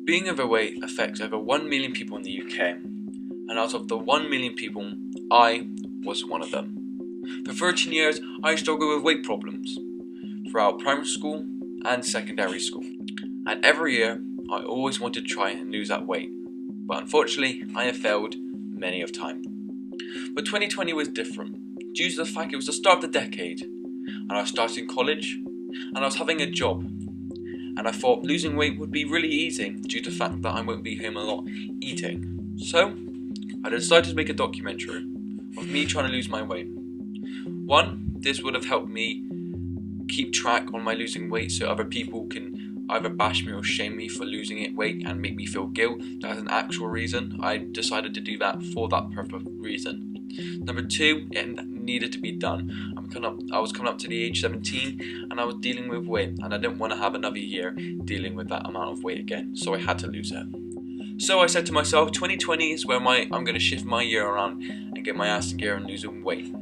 Being overweight affects over 1 million people in the UK, and out of the 1 million people, I was one of them. For 13 years, I struggled with weight problems throughout primary school and secondary school, and every year I always wanted to try and lose that weight, but unfortunately I have failed many of time. But 2020 was different, due to the fact it was the start of the decade, and I was starting college, and I was having a job, and I thought losing weight would be really easy due to the fact that I won't be home a lot eating. So I decided to make a documentary of me trying to lose my weight. One, this would have helped me keep track on my losing weight so other people can either bash me or shame me for losing weight and make me feel guilt. That's an actual reason. I decided to do that for that purpose reason. Number two, it needed to be done. I was coming up to the age 17 and I was dealing with weight, and I didn't want to have another year dealing with that amount of weight again, so I had to lose it. So I said to myself, 2020 is where I'm going to shift my year around and get my ass in gear and lose weight.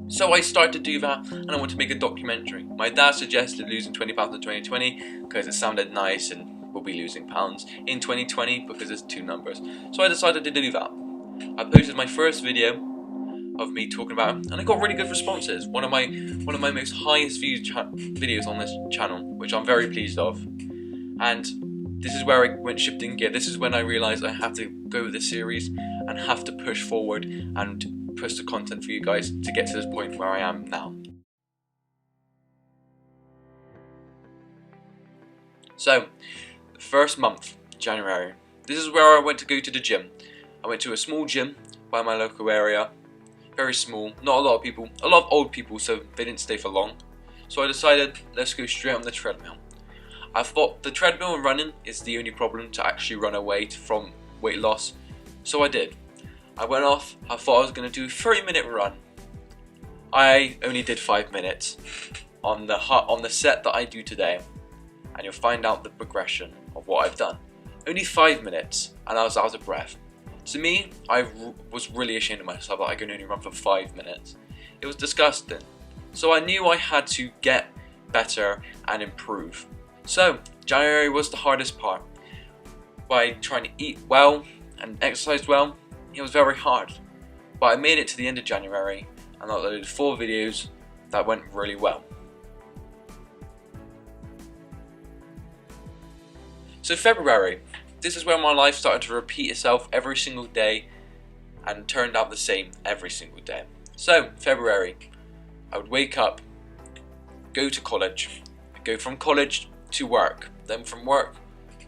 So I started to do that, and I wanted to make a documentary. My dad suggested losing 20 pounds in 2020 because it sounded nice and we'll be losing pounds in 2020 because it's two numbers. So I decided to do that. I posted my first video of me talking about it, and I got really good responses. One of my most highest viewed videos on this channel, which I'm very pleased of. And this is where I went shifting gear. This is when I realised I have to go with this series and have to push forward and push the content for you guys to get to this point where I am now. So, the first month, January, this is where I went to go to the gym. I went to a small gym by my local area, very small, not a lot of people, a lot of old people, so they didn't stay for long. So I decided, let's go straight on the treadmill. I thought the treadmill and running is the only problem to actually run away from weight loss, so I did. I went off, I thought I was going to do a 30-minute run. I only did 5 minutes on the set that I do today, and you'll find out the progression of what I've done. Only 5 minutes, and I was out of breath. To me, I was really ashamed of myself that I could only run for 5 minutes. It was disgusting. So I knew I had to get better and improve. So January was the hardest part. By trying to eat well and exercise well, it was very hard. But I made it to the end of January and I uploaded 4 videos that went really well. So February. This is where my life started to repeat itself every single day and turned out the same every single day. So, February, I would wake up, go to college, go from college to work, then from work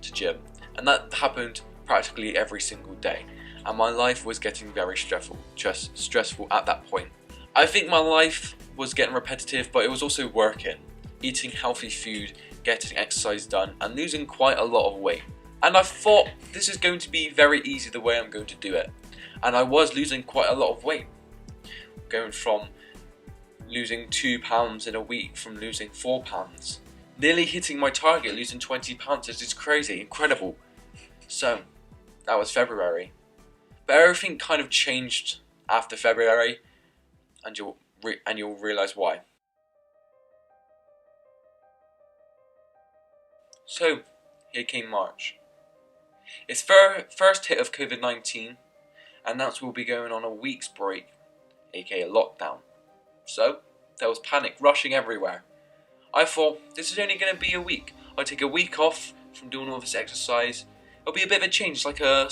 to gym. And that happened practically every single day. And my life was getting very stressful at that point. I think my life was getting repetitive, but it was also working. Eating healthy food, getting exercise done, and losing quite a lot of weight. And I thought this is going to be very easy the way I'm going to do it. And I was losing quite a lot of weight. Going from losing 2 pounds in a week from losing 4 pounds. Nearly hitting my target, losing 20 pounds. This is crazy, incredible. So, that was February. But everything kind of changed after February. And you'll realise why. So, here came March. It's first hit of COVID-19, and that's we'll be going on a week's break, aka lockdown. So, there was panic rushing everywhere. I thought, this is only going to be a week. I'll take a week off from doing all this exercise. It'll be a bit of a change, like a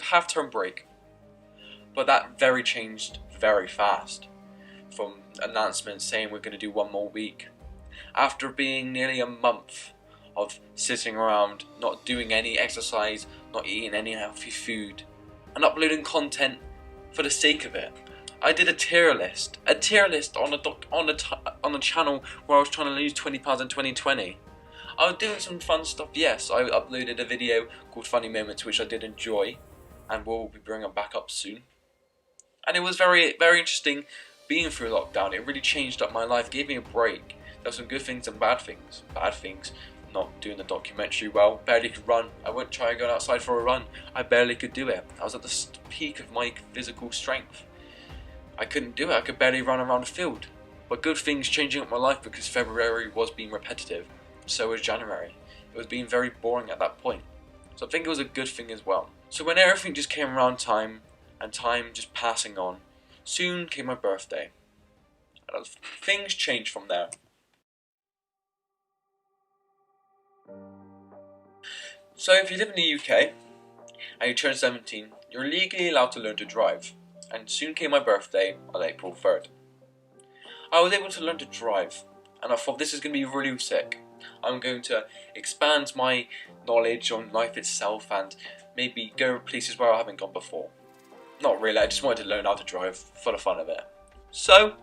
half-term break. But that changed very fast. From announcements saying we're going to do 1 more week. After being nearly a month of sitting around, not doing any exercise, not eating any healthy food, and uploading content for the sake of it. I did a tier list on the channel where I was trying to lose 20 pounds in 2020. I was doing some fun stuff, yes. I uploaded a video called Funny Moments, which I did enjoy, and we'll be bringing it back up soon. And it was very, very interesting being through lockdown. It really changed up my life, gave me a break. There were some good things and bad things. Bad things, not doing the documentary well, barely could run. I went try going outside for a run. I barely could do it. I was at the peak of my physical strength. I couldn't do it. I could barely run around the field. But good things changing up my life because February was being repetitive. So was January. it was being very boring at that point. So I think it was a good thing as well. So when everything just came around time, and time just passing on, soon came my birthday. And things changed from there. So if you live in the UK, and you turn 17, you're legally allowed to learn to drive. And soon came my birthday on April 3rd. I was able to learn to drive, and I thought this is going to be really sick. I'm going to expand my knowledge on life itself and maybe go places where I haven't gone before. Not really, I just wanted to learn how to drive for the fun of it. So,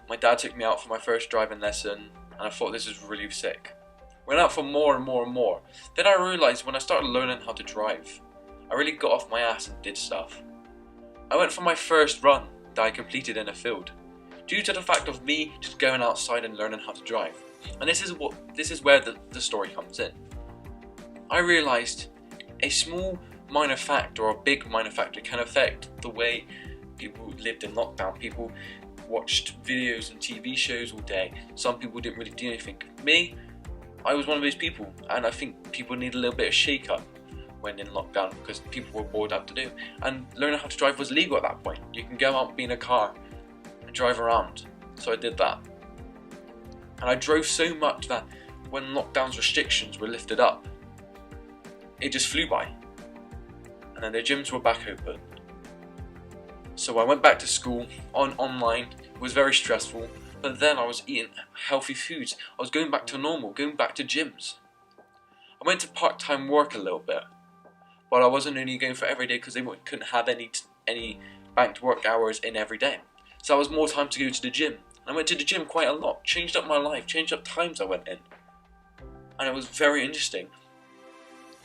my dad took me out for my first driving lesson, and I thought this was really sick. Went out for more and more and more. Then I realised when I started learning how to drive, I really got off my ass and did stuff. I went for my first run that I completed in a field, due to the fact of me just going outside and learning how to drive. And this is where the story comes in. I realised a small minor fact or a big minor factor can affect the way people lived in lockdown. People watched videos and TV shows all day. Some people didn't really do anything. Me, I was one of those people, and I think people need a little bit of shake up when in lockdown because people were bored out to do. And learning how to drive was legal at that point. You can go out, be in a car and drive around. So I did that. And I drove so much that when lockdown's restrictions were lifted up, it just flew by. And then the gyms were back open. So I went back to school online. It was very stressful, but then I was eating healthy foods. I was going back to normal, going back to gyms. I went to part-time work a little bit, but I wasn't only going for every day because they couldn't have any banked work hours in every day. So I was more time to go to the gym. I went to the gym quite a lot, changed up my life, changed up times I went in. And it was very interesting.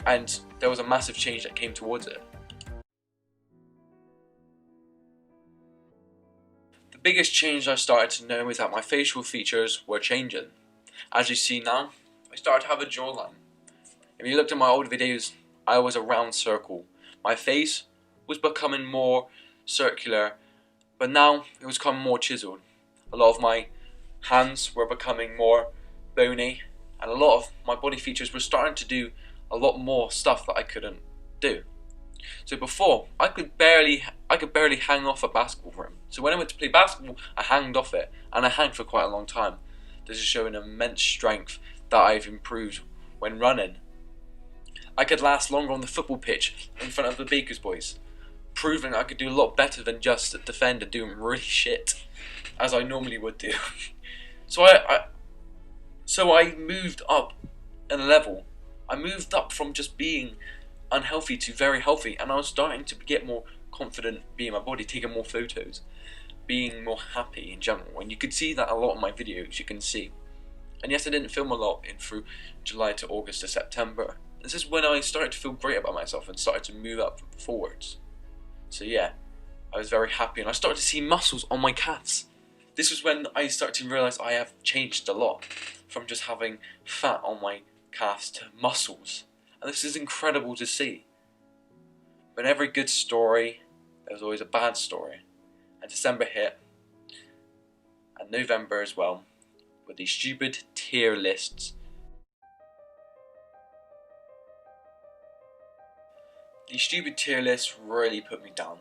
And there was a massive change that came towards it. The biggest change I started to know is that my facial features were changing. As you see now, I started to have a jawline. If you looked at my old videos, I was a round circle. My face was becoming more circular, but now it was becoming more chiseled. A lot of my hands were becoming more bony, and a lot of my body features were starting to do a lot more stuff that I couldn't do. So before, I could barely hang off a basketball rim. So when I went to play basketball, I hanged off it, and I hanged for quite a long time. This is showing immense strength that I've improved when running. I could last longer on the football pitch in front of the Bakers boys, proving I could do a lot better than just defend and doing really shit, as I normally would do. So I moved up in a level. I moved up from just being unhealthy to very healthy, and I was starting to get more confident being my body, taking more photos, being more happy in general. And you could see that a lot in my videos, you can see. And yes, I didn't film a lot through July to August to September. This is when I started to feel great about myself and started to move up forwards. So yeah, I was very happy, and I started to see muscles on my calves. This was when I started to realise I have changed a lot from just having fat on my calves to muscles. And this is incredible to see. But in every good story, there's always a bad story. And December hit, and November as well, with these stupid tier lists. These stupid tier lists really put me down.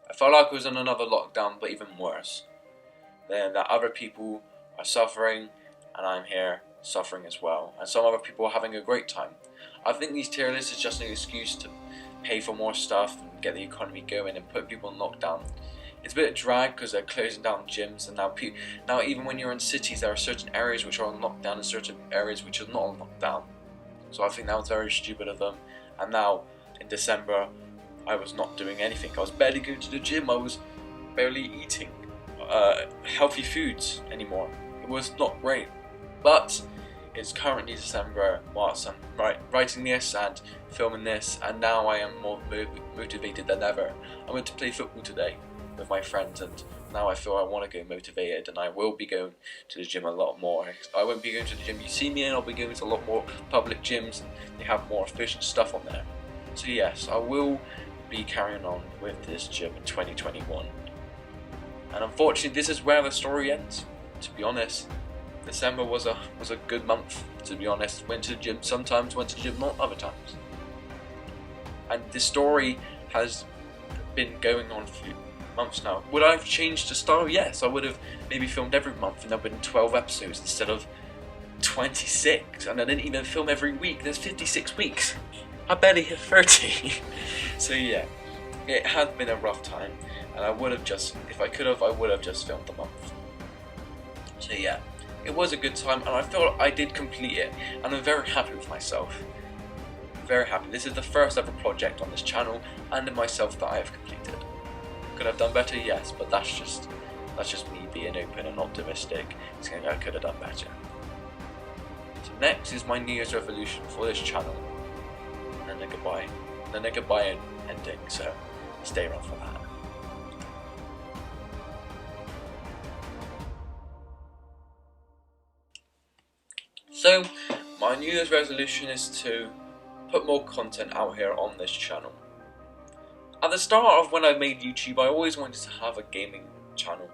I felt like I was in another lockdown, but even worse. Then that other people are suffering, and I'm here suffering as well. And some other people are having a great time. I think these tier lists is just an excuse to pay for more stuff and get the economy going and put people in lockdown. It's a bit of drag because they're closing down gyms, and now even when you're in cities, there are certain areas which are on lockdown and certain areas which are not on lockdown. So I think that was very stupid of them. And now in December, I was not doing anything. I was barely going to the gym. I was barely eating healthy foods anymore. It was not great. But it's currently December whilst I'm writing this and filming this, and now I am more motivated than ever. I went to play football today with my friends, and now I feel I want to go motivated, and I will be going to the gym a lot more. I won't be going to the gym you see me in, I'll be going to a lot more public gyms. They have more efficient stuff on there. So yes, I will be carrying on with this gym in 2021. And unfortunately, this is where the story ends, to be honest. December was a good month, to be honest. Went to the gym sometimes, went to the gym not other times. And the story has been going on for months now. Would I have changed the style? Yes, I would have maybe filmed every month and there would have been 12 episodes instead of 26. And I didn't even film every week. There's 56 weeks. I barely hit 30. So yeah, it has been a rough time. And I would have just, if I could have, I would have just filmed the month. So yeah, it was a good time and I felt I did complete it. And I'm very happy with myself. Very happy. This is the first ever project on this channel and in myself that I have completed. Could I have done better? Yes, but that's just me being open and optimistic, saying I could have done better. So next is my New Year's resolution for this channel, and then a goodbye, ending. So stay around for that. So my New Year's resolution is to put more content out here on this channel. At the start of when I made YouTube, I always wanted to have a gaming channel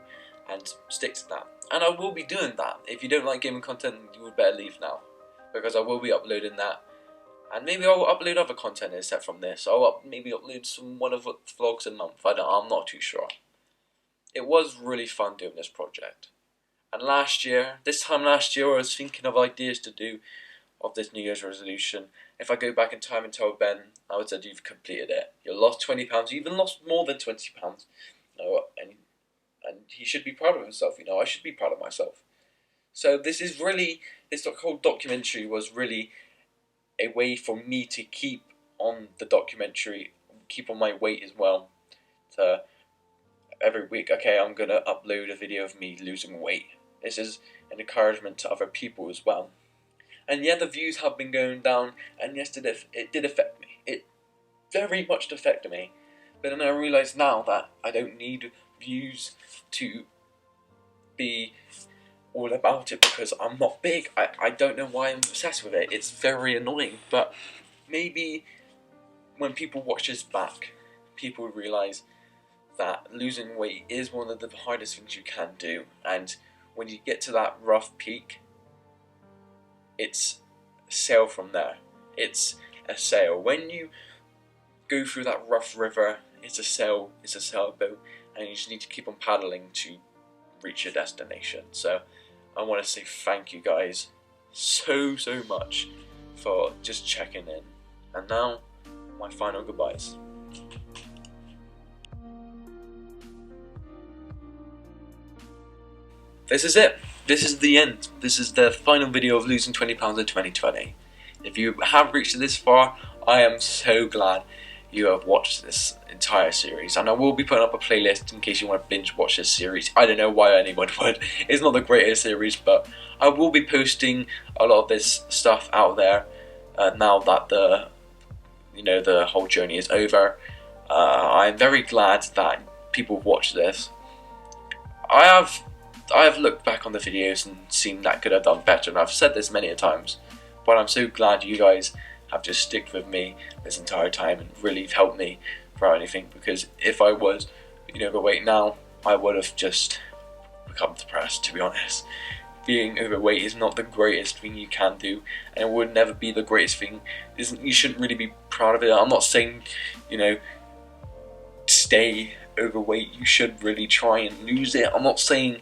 and stick to that. And I will be doing that. If you don't like gaming content, you would better leave now, because I will be uploading that. And maybe I'll upload other content except from this. I'll maybe upload one of the vlogs a month. I'm not too sure. It was really fun doing this project. And this time last year, I was thinking of ideas to do of this New Year's resolution. If I go back in time and tell Ben, I would say you've completed it. You lost 20 pounds. You even lost more than 20 pounds. And he should be proud of himself. I should be proud of myself. So this whole documentary was really a way for me to keep on the documentary, keep on my weight as well. To every week, okay, I'm gonna upload a video of me losing weight. This is an encouragement to other people as well. And yeah, the views have been going down, and yes, it did affect me. It very much affected me. But then I realise now that I don't need views to be all about it, because I'm not big. I don't know why I'm obsessed with it. It's very annoying. But maybe when people watch this back, people realise that losing weight is one of the hardest things you can do. And when you get to that rough peak, it's a sail from there. It's a sail. When you go through that rough river, it's a sailboat, and you just need to keep on paddling to reach your destination. So I want to say thank you guys so much for just checking in. And now, my final goodbyes. This is it. This is the end. This is the final video of losing 20 pounds in 2020. If you have reached this far, I am so glad you have watched this entire series, and I will be putting up a playlist in case you want to binge watch this series. I don't know why anyone would. It's not the greatest series, but I will be posting a lot of this stuff out there now that the whole journey is over. I'm very glad that people watch this. I have looked back on the videos and seen that could have done better, and I've said this many a times, but I'm so glad you guys have just stuck with me this entire time and really helped me throughout anything, because if I was overweight now, I would have just become depressed, to be honest. Being overweight is not the greatest thing you can do, and it would never be the greatest thing. You shouldn't really be proud of it. I'm not saying, stay overweight. You should really try and lose it. I'm not saying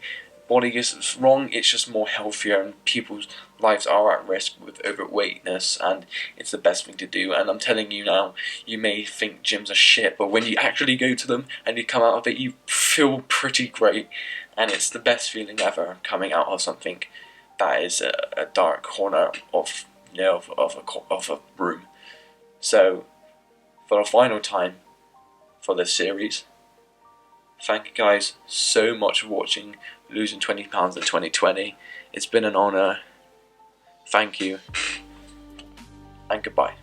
body is wrong, it's just more healthier, and people's lives are at risk with overweightness, and it's the best thing to do. And I'm telling you now, you may think gyms are shit, but when you actually go to them and you come out of it, you feel pretty great, and it's the best feeling ever, coming out of something that is a dark corner of a room. So for the final time for this series, thank you guys so much for watching Losing 20 Pounds in 2020. It's been an honour. Thank you. And goodbye.